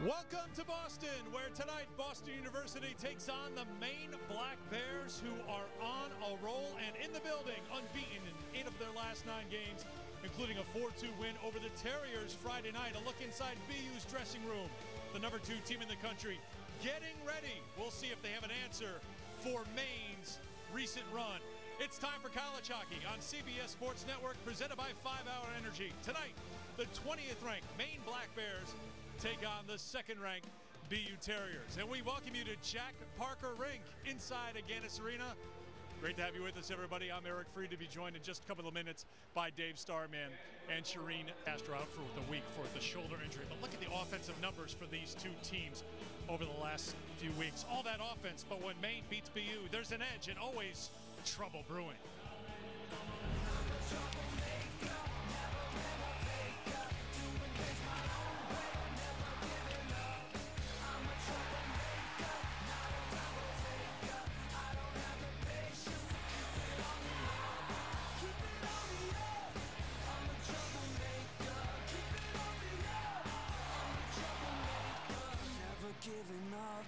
Welcome to Boston, where tonight Boston University takes on the Maine Black Bears, who are on a roll and in the building, unbeaten in 8 of their last 9 games, including a 4-2 win over the Terriers Friday night. A look inside BU's dressing room, the #2 team in the country, getting ready. We'll see if they have an answer for Maine's recent run. It's time for college hockey on CBS Sports Network, presented by 5 Hour Energy. Tonight, the 20th ranked Maine Black Bears take on the 2nd ranked BU Terriers. And we welcome you to Jack Parker Rink inside Agganis Arena. Great to have you with us, everybody. I'm Eric Freed, to be joined in just a couple of minutes by Dave Starman and Shireen Castro, out for the week for the shoulder injury. But look at the offensive numbers for these two teams over the last few weeks. All that offense, but when Maine beats BU, there's an edge and always trouble brewing. Giving up.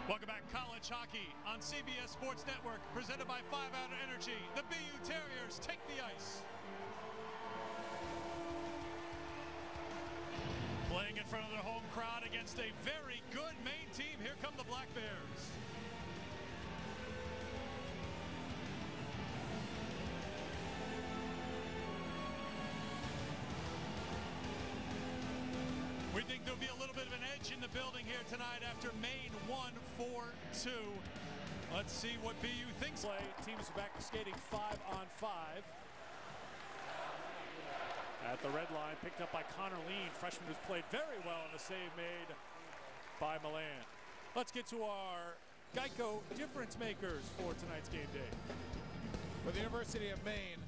Welcome back, college hockey on CBS Sports Network, presented by 5 Hour Energy. The BU Terriers take the ice. Playing in front of their home crowd against a very good Maine team. Here come the Black Bears. We think there'll be a little bit of an edge in the building here tonight after Maine won 4-2. Let's see what BU thinks. Teams back to skating 5-on-5. At the red line, picked up by Connor Leen, freshman who's played very well in the save made by Milan. Let's get to our Geico difference makers for tonight's game day. For the University of Maine,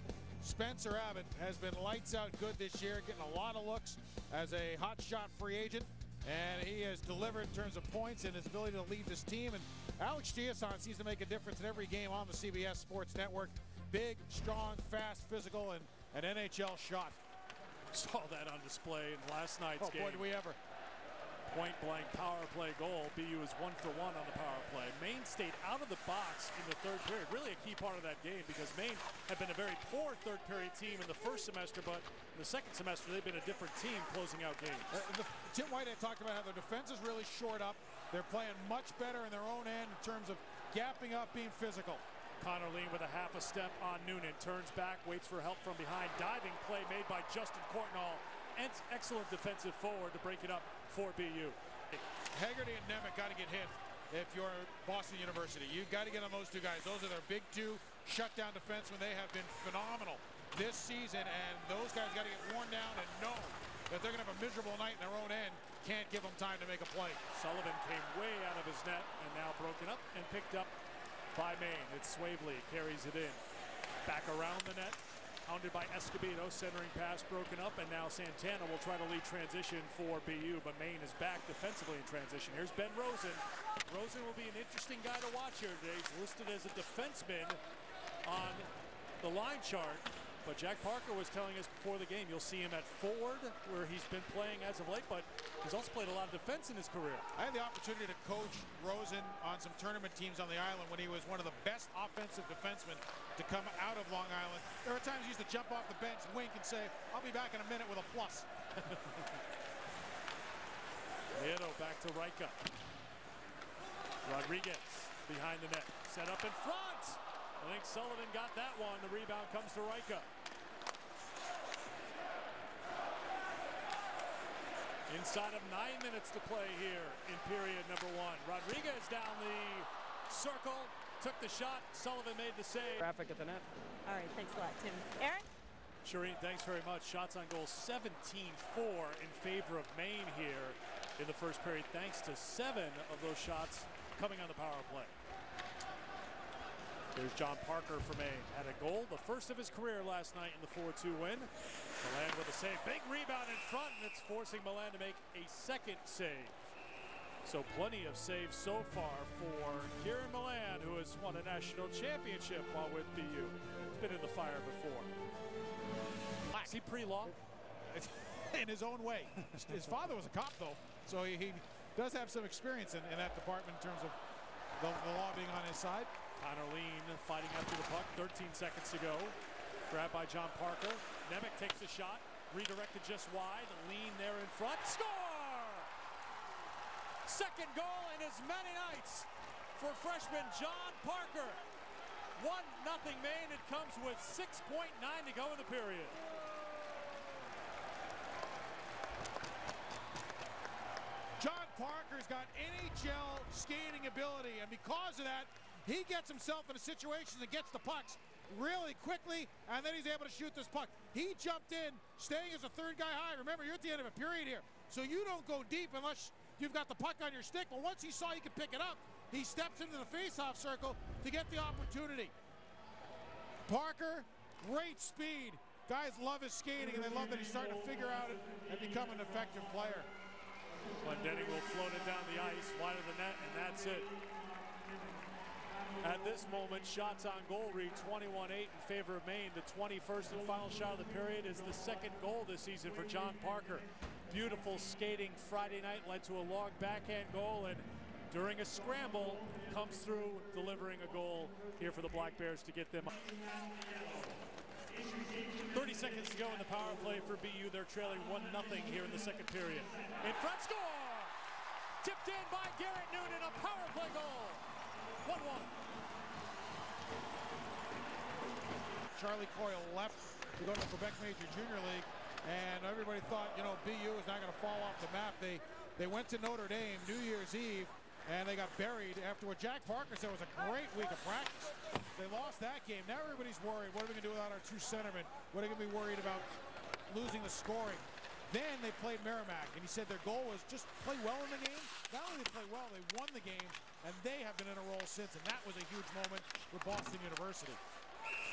Spencer Abbott has been lights out good this year, getting a lot of looks as a hot shot free agent, and he has delivered in terms of points and his ability to lead this team. And Alex Chiasson seems to make a difference in every game on the CBS Sports Network. Big, strong, fast, physical, and an NHL shot. Saw that on display in last night's game. Boy, do we ever. Point-blank power play goal. BU is 1 for 1 on the power play. Maine stayed out of the box in the 3rd period. Really a key part of that game, because Maine had been a very poor 3rd period team in the 1st semester, but in the 2nd semester they've been a different team closing out games. Tim White had talked about how their defense is really short up. They're playing much better in their own end in terms of gapping up, being physical. Connor Leen with a half a step on Noonan. Turns back, waits for help from behind. Diving play made by Justin Courtnall. And excellent defensive forward to break it up for BU. Haggerty and Nemec got to get hit if you're Boston University. You've got to get on those two guys. Those are their big two shutdown defensemen. They have been phenomenal this season, and those guys got to get worn down and know that they're going to have a miserable night in their own end. Can't give them time to make a play. Sullivan came way out of his net and now broken up and picked up by Maine. It's Swavely, carries it in. Back around the net. Hounded by Escobedo, centering pass broken up, and now Santana will try to lead transition for BU, but Maine is back defensively in transition. Here's Ben Rosen. Rosen will be an interesting guy to watch here today. He's listed as a defenseman on the line chart, but Jack Parker was telling us before the game you'll see him at forward, where he's been playing as of late, but he's also played a lot of defense in his career. I had the opportunity to coach Rosen on some tournament teams on the island when he was one of the best offensive defensemen to come out of Long Island. There were times he used to jump off the bench, wink, and say, "I'll be back in a minute with a plus." Nieto back to Reicha. Rodriguez behind the net, set up in front. I think Sullivan got that one. The rebound comes to Reicha. Inside of 9 minutes to play here in period number 1. Rodriguez down the circle, took the shot. Sullivan made the save. Traffic at the net. All right, thanks a lot, Tim. Aaron? Shireen, thanks very much. Shots on goal 17-4 in favor of Maine here in the 1st period, thanks to 7 of those shots coming on the power play. There's John Parker for Maine. Had a goal, the first of his career last night in the 4-2 win. Milan with a save. Big rebound in front, and it's forcing Milan to make a 2nd save. So plenty of saves so far for Kieran Milan, who has won a national championship while with BU. He's been in the fire before. Is he pre-law? in his own way. His father was a cop, though, so he does have some experience in that department in terms of the law being on his side. Connor Leen fighting after the puck, 13 seconds to go. Grabbed by John Parker. Nemec takes a shot, redirected just wide. Leen there in front, score! Second goal in as many nights for freshman John Parker. 1-0 Maine. It comes with 6.9 to go in the period. John Parker's got NHL skating ability, and because of that, he gets himself in a situation that gets the pucks really quickly, and then he's able to shoot this puck. He jumped in, staying as a third guy high. Remember, you're at the end of a period here, so you don't go deep unless you've got the puck on your stick. But once he saw he could pick it up, he steps into the face-off circle to get the opportunity. Parker, great speed. Guys love his skating, and they love that he's starting to figure out it and become an effective player. Glendening will float it down the ice, wide of the net, and that's it. At this moment, shots on goal read 21-8 in favor of Maine. The 21st and final shot of the period is the second goal this season for John Parker. Beautiful skating Friday night led to a long backhand goal, and during a scramble, comes through delivering a goal here for the Black Bears to get them. 30 seconds to go in the power play for BU. They're trailing 1-0 here in the second period. In front, score! Tipped in by Garrett Noonan, a power play goal. 1-1. Charlie Coyle left to go to the Quebec Major Junior League, and everybody thought, you know, BU is not going to fall off the map. They went to Notre Dame New Year's Eve, and they got buried after what Jack Parker said was a great week of practice. They lost that game. Now everybody's worried. What are we going to do without our two centermen? What are they going to be worried about losing the scoring? Then they played Merrimack, and he said their goal was just play well in the game. Not only did they play well, they won the game, and they have been in a roll since, and that was a huge moment for Boston University.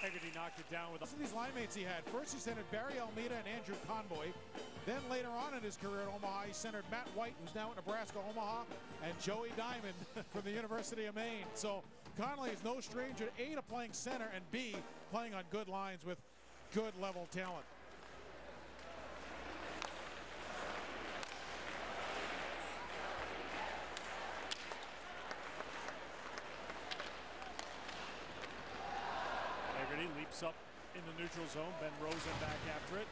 Haggerty knocked it down with Some of these line mates he had. First he centered Barry Almeida and Andrew Conboy. Then later on in his career at Omaha, he centered Matt White, who's now at Nebraska Omaha, and Joey Diamond from the University of Maine. So Connolly is no stranger to A, to playing center, and B, playing on good lines with good level talent. Leaps up in the neutral zone. Ben Rosen back after it.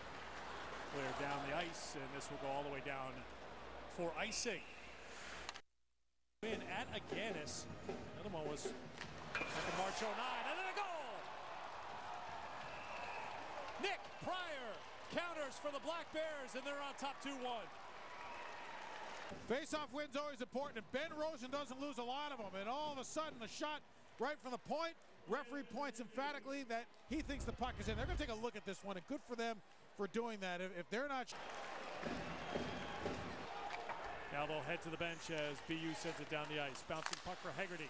Clear down the ice, and this will go all the way down for icing. In at Aganis. The other one was at the March 09, and then a goal! Nick Pryor counters for the Black Bears, and they're on top 2-1. Face-off win's always important, and Ben Rosen doesn't lose a lot of them, and all of a sudden the shot right from the point. Referee points emphatically that he thinks the puck is in. They're going to take a look at this one, and good for them for doing that. If they're not... Now they'll head to the bench as BU sends it down the ice. Bouncing puck for Haggerty.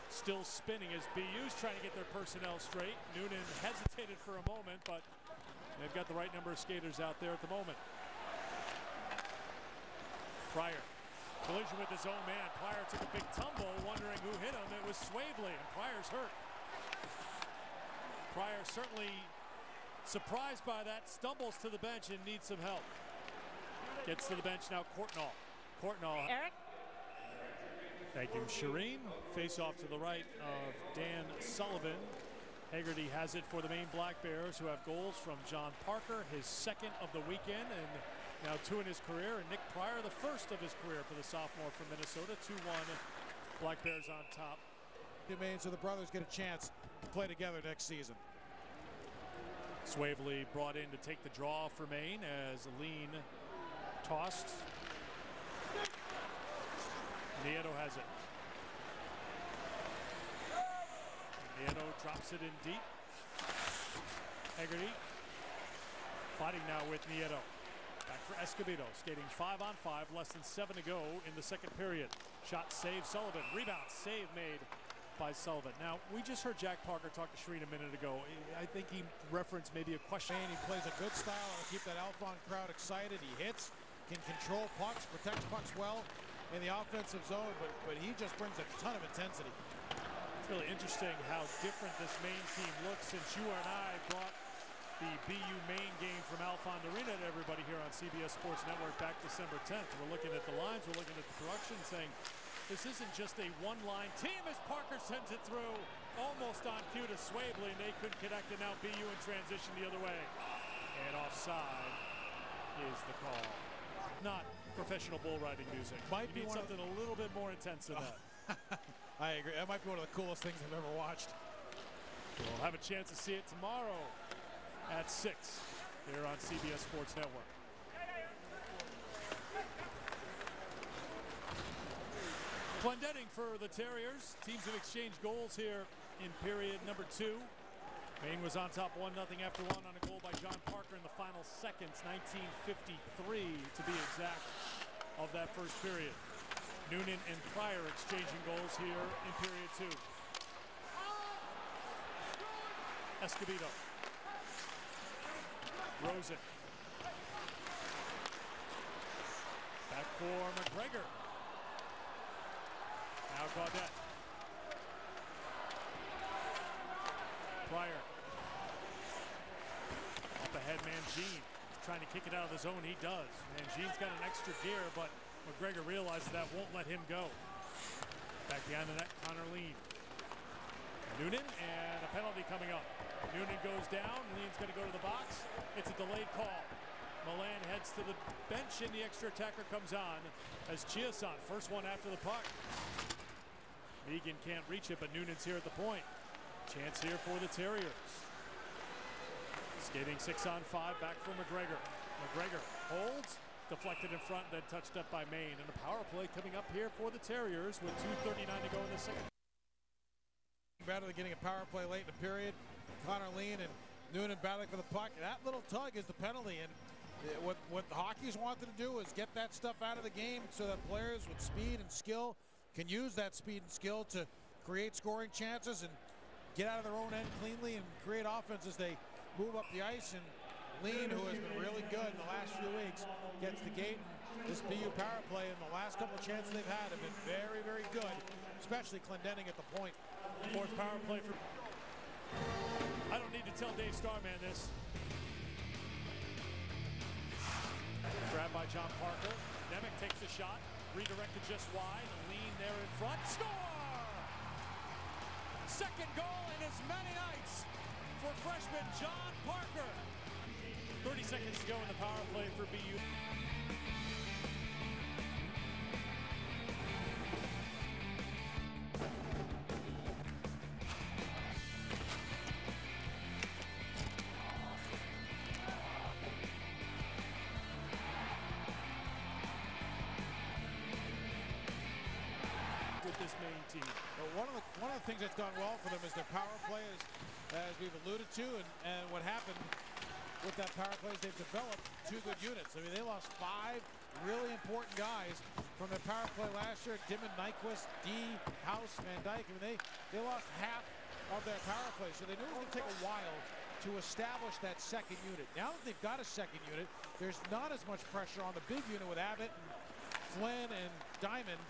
Still spinning as BU's trying to get their personnel straight. Noonan hesitated for a moment, but they've got the right number of skaters out there at the moment. Pryor. Collision with his own man. Pryor took a big tumble, wondering who hit him. It was Swavely, and Pryor's hurt. Pryor certainly surprised by that, stumbles to the bench and needs some help. Gets to the bench now, Courtnall. Courtnall. Eric? Thank you, Shireen. Face off to the right of Dan Sullivan. Haggerty has it for the Maine Black Bears, who have goals from John Parker, his second of the weekend, and now 2 in his career, and Nick Pryor, the first of his career for the sophomore from Minnesota. 2-1, Black Bears on top. Maine, so the brothers get a chance to play together next season. Swavely brought in to take the draw for Maine as Leen tossed. Nieto has it. Nieto drops it in deep. Haggerty fighting now with Nieto. Back for Escobedo, skating 5-on-5, less than 7 to go in the second period. Shot save Sullivan, rebound save made by Sullivan. Now, we just heard Jack Parker talk to Shireen a minute ago. I think he referenced maybe a question. He plays a good style to keep that Alphon crowd excited. He hits, can control pucks, protects pucks well in the offensive zone, but he just brings a ton of intensity. It's really interesting how different this Maine team looks since you and I brought the BU Maine game from Alphonse Arena to everybody here on CBS Sports Network back December 10th. We're looking at the lines, we're looking at the production, saying this isn't just a one-line team as Parker sends it through almost on cue to Swavely, and they couldn't connect, and now BU in transition the other way. And offside is the call. Not professional bull riding music. Might be need something a little bit more intense than that. I agree. That might be one of the coolest things I've ever watched. We'll have a chance to see it tomorrow at 6 here on CBS Sports Network. Clendenning for the Terriers. Teams have exchanged goals here in period number 2. Maine was on top 1-0 after 1 on a goal by John Parker in the final seconds, 1953 to be exact, of that first period. Noonan and Pryor exchanging goals here in period 2. Escobedo. Rosen. Back for McGregor. Now Gaudette. Pryor. Up ahead, Mangine. Trying to kick it out of the zone. He does. Mangine's got an extra gear, but McGregor realizes that won't let him go. Back behind the net, Connor Leen. Noonan, and a penalty coming up. Noonan goes down. Leen's going to go to the box. It's a delayed call. Milan heads to the bench, and the extra attacker comes on as Chiasson, first one after the puck. Megan can't reach it, but Noonan's here at the point. Chance here for the Terriers. Skating 6-on-5, back for McGregor. McGregor holds, deflected in front, then touched up by Maine. And a power play coming up here for the Terriers with 2:39 to go in the second. Better than getting a power play late in the period. Connor Leen and Noonan battling for the puck. That little tug is the penalty. And what the Hockey's wanted to do is get that stuff out of the game so that players with speed and skill can use that speed and skill to create scoring chances and get out of their own end cleanly and create offense as they move up the ice. And Leen, who has been really good in the last few weeks, gets the gate. This BU power play in the last couple of chances they've had have been very, very good, especially Clendenning at the point. Fourth power play for... I don't need to tell Dave Starman this. Grabbed by John Parker. Nemec takes a shot, redirected just wide. Leen there in front. Score! Second goal in as many nights for freshman John Parker. 30 seconds to go in the power play for BU. With this Maine team. Well, one of the things that's gone well for them is their power play, as we've alluded to, and what happened with that power play is they've developed 2 good units. I mean, they lost 5 really important guys from their power play last year. Dimon, Nyquist, D, House, Van Dyke. I mean, they lost half of their power play, so they knew it was going to take a while to establish that second unit. Now that they've got a second unit, there's not as much pressure on the big unit with Abbott and Flynn and Diamond,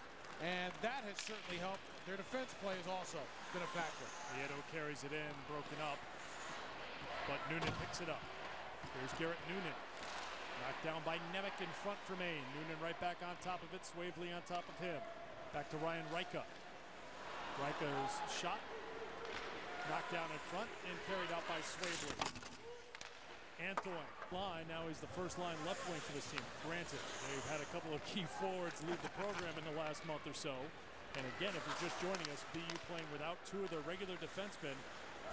and that has certainly helped. Their defense play has also been a factor. Nieto carries it in, broken up, but Noonan picks it up. Here's Garrett Noonan. Knocked down by Nemec in front for Maine. Noonan right back on top of it. Swavely on top of him. Back to Ryan Ryka. Ryka's shot. Knocked down in front and carried out by Swavely. Antoine line, now he's the first line left wing for this team. Granted, they've had a couple of key forwards leave the program in the last month or so. And again, if you're just joining us, BU playing without 2 of their regular defensemen.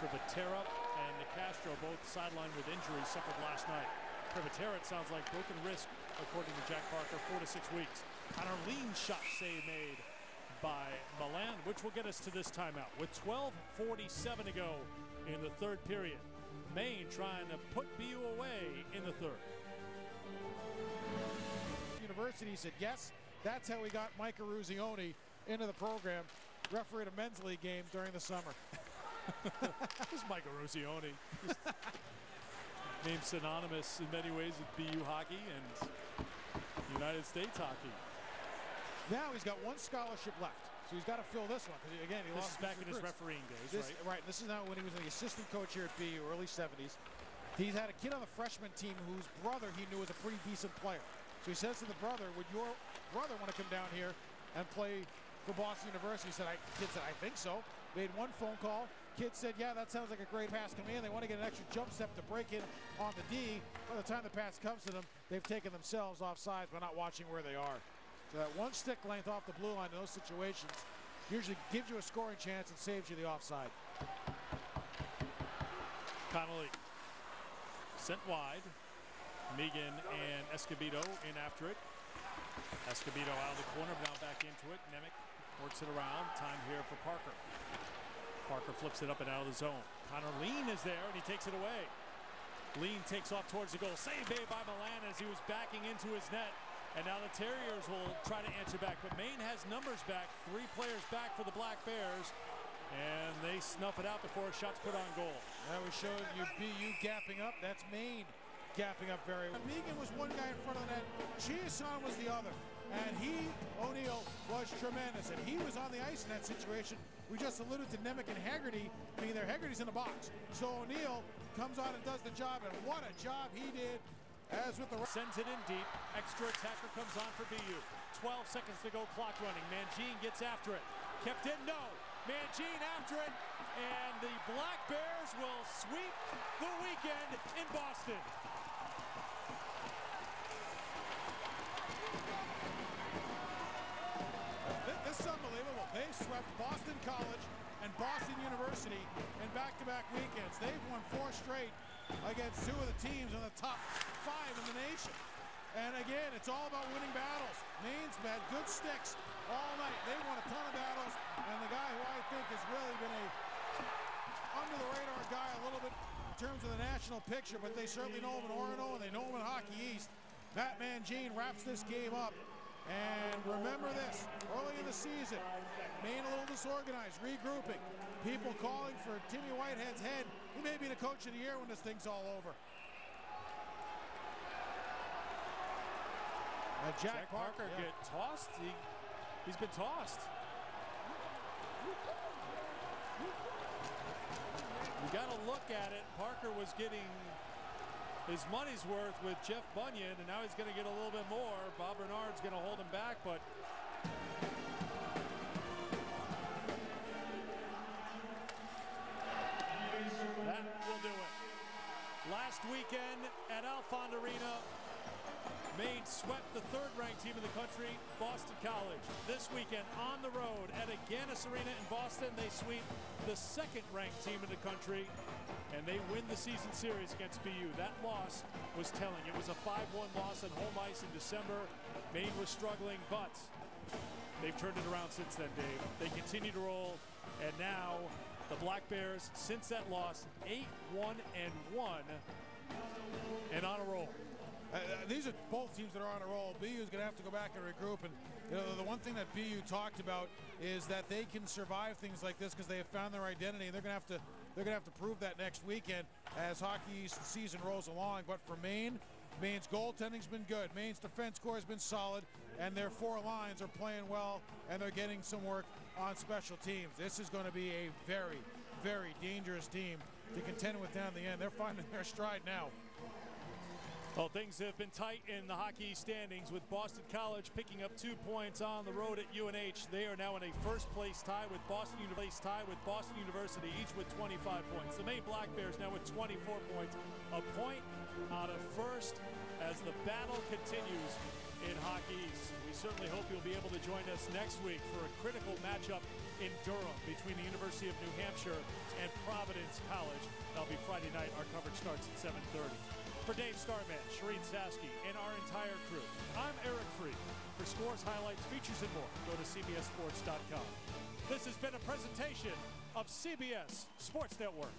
Privatera and Nicastro both sidelined with injuries suffered last night. Privatera, it sounds like broken wrist, according to Jack Parker, 4 to 6 weeks. Connor Leen shot save made by Milan, which will get us to this timeout. With 12:47 to go in the third period. Maine trying to put BU away in the third. University said, yes, that's how we got Mike Eruzione into the program. Refereed a men's league game during the summer. This is Mike Eruzione. Named synonymous in many ways with BU hockey and United States hockey. Now he's got 1 scholarship left. So he's got to fill this one, because again, this is back in his refereeing days, right? Right. This is now when he was the assistant coach here at BU, early 70s. He's had a kid on the freshman team whose brother he knew was a pretty decent player. So he says to the brother, would your brother want to come down here and play for Boston University? Kid said, I think so. Made one phone call. Kid said, yeah, that sounds like a great pass coming in. They want to get an extra jump step to break in on the D. By the time the pass comes to them, they've taken themselves offsides by not watching where they are. So that one stick length off the blue line in those situations usually gives you a scoring chance and saves you the offside. Connor Leen sent wide. Megan and Escobedo in after it. Escobedo out of the corner, now back into it. Nemec works it around. Time here for Parker. Parker flips it up and out of the zone. Connor Leen is there, and he takes it away. Leen takes off towards the goal. Save made by Milan as he was backing into his net. And now the Terriers will try to answer back. But Maine has numbers back. 3 players back for the Black Bears. And they snuff it out before a shot's put on goal. Now we showed you BU gapping up. That's Maine gapping up very well. Megan was one guy in front of the net. Chiasson was the other. And O'Neill was tremendous. And he was on the ice in that situation. We just alluded to Nemec and Haggerty. Haggerty's in the box. So O'Neill comes on and does the job. And what a job he did. As with the sends it in deep. Extra attacker comes on for BU. 12 seconds to go, clock running. Mangine gets after it. Kept in, no. Mangine after it. And the Black Bears will sweep the weekend in Boston. This is unbelievable. They swept Boston College and Boston University in back-to-back weekends. They've won 4 straight against 2 of the teams in the top 5 in the nation. And again, it's all about winning battles. Maine's had good sticks all night. They won a ton of battles, and the guy who I think has really been a under-the-radar guy a little bit in terms of the national picture, but they certainly know him in Orono and they know him in Hockey East. Matt Mangine wraps this game up. And remember this, early in the season, Maine a little disorganized, regrouping. People calling for Timmy Whitehead's head. He may be the coach of the year when this thing's all over. Jack Parker get tossed. He's been tossed. You got to look at it. Parker was getting his money's worth with Jeff Bunyan, and now he's going to get a little bit more. Bob Bernard's going to hold him back, but that will do it. Last weekend at Alfond Arena, Maine swept the 3rd-ranked team in the country, Boston College. This weekend on the road at Agganis Arena in Boston, they sweep the 2nd-ranked team in the country, and they win the season series against BU. That loss was telling. It was a 5-1 loss on home ice in December. Maine was struggling, but they've turned it around since then, Dave. They continue to roll, and now the Black Bears, since that loss, 8-1-1, and on a roll. These are both teams that are on a roll. BU is going to have to go back and regroup. And the one thing that BU talked about is that they can survive things like this because they have found their identity. And they're going to have to prove that next weekend as Hockey East season rolls along. But for Maine, Maine's goaltending's been good. Maine's defense core has been solid, and their 4 lines are playing well, and they're getting some work on special teams. This is going to be a very, very dangerous team to contend with down the end. They're finding their stride now. Well, things have been tight in the Hockey standings with Boston College picking up 2 points on the road at UNH. They are now in a first-place tie with Boston University, each with 25 points. The Maine Black Bears now with 24 points, a point out of first as the battle continues in Hockey East. We certainly hope you'll be able to join us next week for a critical matchup in Durham between the University of New Hampshire and Providence College. That'll be Friday night. Our coverage starts at 7:30. For Dave Starman, Shireen Saski, and our entire crew, I'm Eric Freed. For scores, highlights, features, and more, go to CBSSports.com. This has been a presentation of CBS Sports Network.